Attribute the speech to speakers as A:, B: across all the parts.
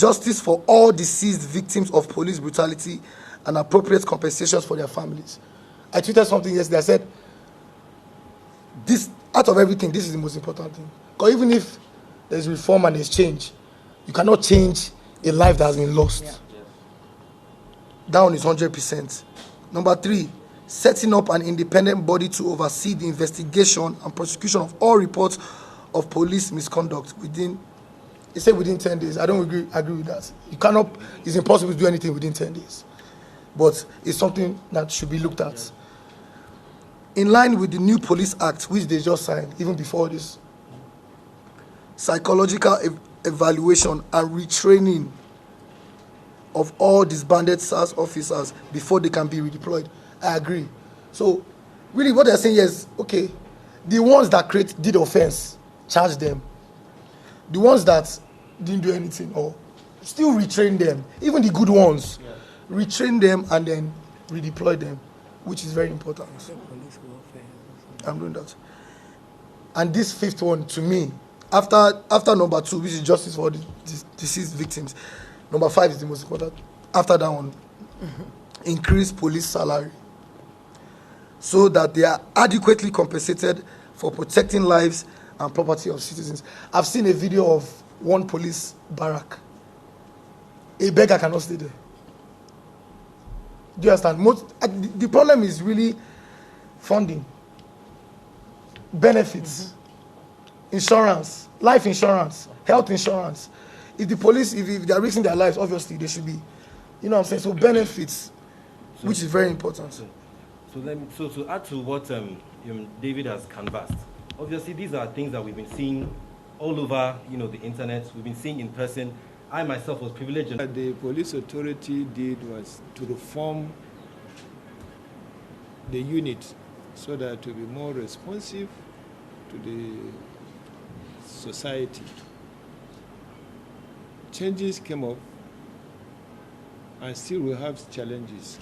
A: justice for all deceased victims of police brutality and appropriate compensations for their families. I tweeted something yesterday. I said, this, out of everything, this is the most important thing. Because even if there's reform and there's change, you cannot change a life that has been lost. Yeah. That one is 100%. Number 3, setting up an independent body to oversee the investigation and prosecution of all reports of police misconduct within, it said within 10 days. I don't agree with that. You cannot, it's impossible to do anything within 10 days. But it's something that should be looked at. In line with the new Police Act, which they just signed, even before this, psychological evaluation and retraining of all disbanded SARS officers before they can be redeployed. I agree. So, really what they're saying is, okay, the ones that did offense, charge them. The ones that didn't do anything, or still retrain them, even the good ones, retrain them and then redeploy them, which is very important. I'm doing that. And this 5th one, to me, after number 2, which is justice for the deceased victims, number 5 is the most important. After that one, increase police salary so that they are adequately compensated for protecting lives and property of citizens. I've seen a video of one police barrack. A beggar cannot stay there. Do you understand? The problem is really funding, benefits, insurance, life insurance, health insurance. If the police, if they are risking their lives, obviously they should be, you know what I'm saying? So benefits, which is very important.
B: So to add to what David has canvassed, obviously these are things that we've been seeing all over, the internet. We've been seeing in person. I myself was privileged.
C: What the police authority did was to reform the unit so that to be more responsive to the society. Changes came up, and still we have challenges.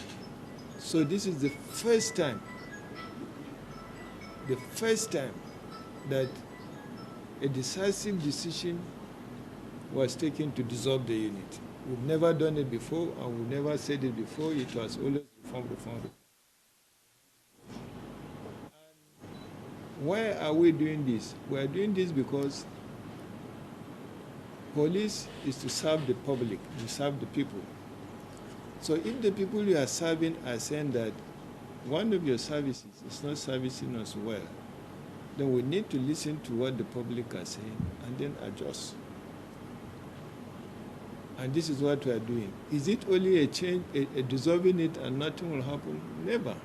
C: So this is the first time that a decisive decision was taken to dissolve the unit. We've never done it before, and we've never said it before. It was always reform. And why are we doing this? We are doing this because police is to serve the public, to serve the people. So if the people you are serving are saying that one of your services is not servicing us well, then we need to listen to what the public are saying and then adjust. And this is what we are doing. Is it only a change, a dissolving it and nothing will happen? Never.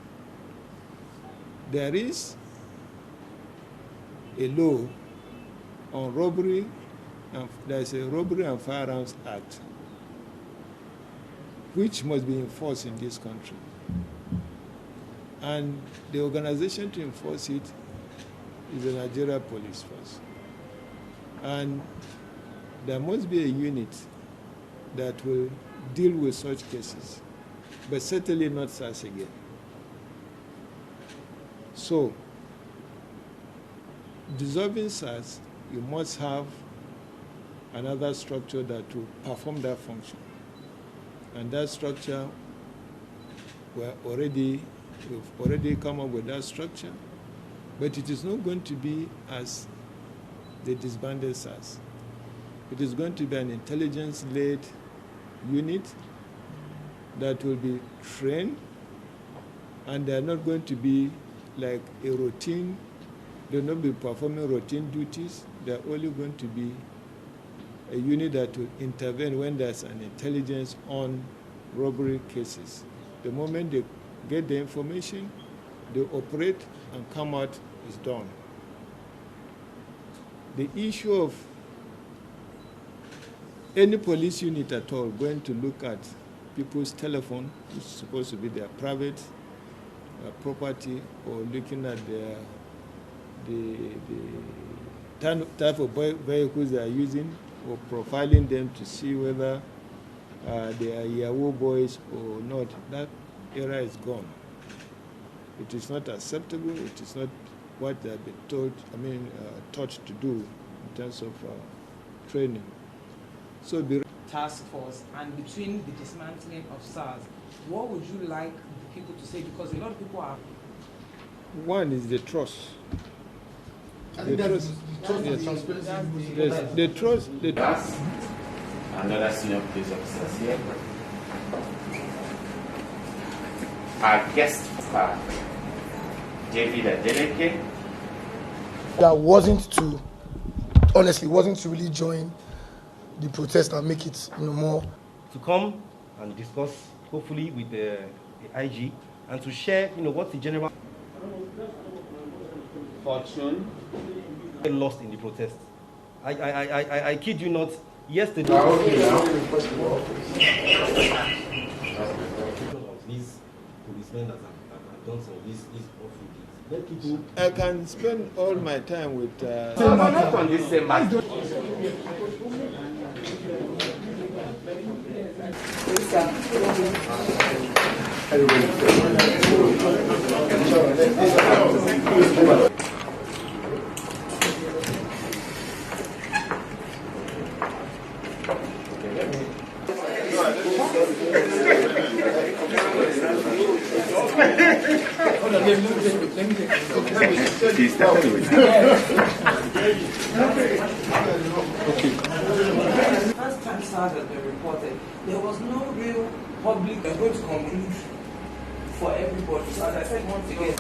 C: There is a law on robbery, and there's a Robbery and Firearms Act, which must be enforced in this country. And the organization to enforce it is the Nigeria Police Force. And there must be a unit that will deal with such cases, but certainly not SARS again. So, dissolving SARS, you must have another structure that will perform that function. And that structure, we've already come up with that structure, but it is not going to be as the disbanded SARS. It is going to be an intelligence-led unit that will be trained, and they're not going to be like a routine, they'll not be performing routine duties. They're only going to be a unit that will intervene when there's an intelligence on robbery cases. The moment they get the information, they operate and come out is done. The issue of any police unit at all going to look at people's telephone, which is supposed to be their private property, or looking at the type of vehicles they are using, or profiling them to see whether they are Yahoo boys or not, that era is gone. It is not acceptable. It is not what they have been taught to do in terms of training. So
D: task force and between the dismantling of SARS, what would you like the people to say? Because a lot of people are.
C: One is the trust.
A: I think that's the trust and
C: The trust.
E: Us, another senior police officers here. Our guest are Davido.
A: that wasn't to really join the protest and make it more
B: To come and discuss, hopefully, with the IG and to share, what's the general
E: Fortune.
B: lost in the protest. I kid you not. Yesterday, these policemen that have done some of these awful deeds. Let people.
C: I can spend all my time with.
E: Not on this same matter. He's starting with
D: First time SARS has been reported, there was no real public going to conclude for everybody. So as I said once again,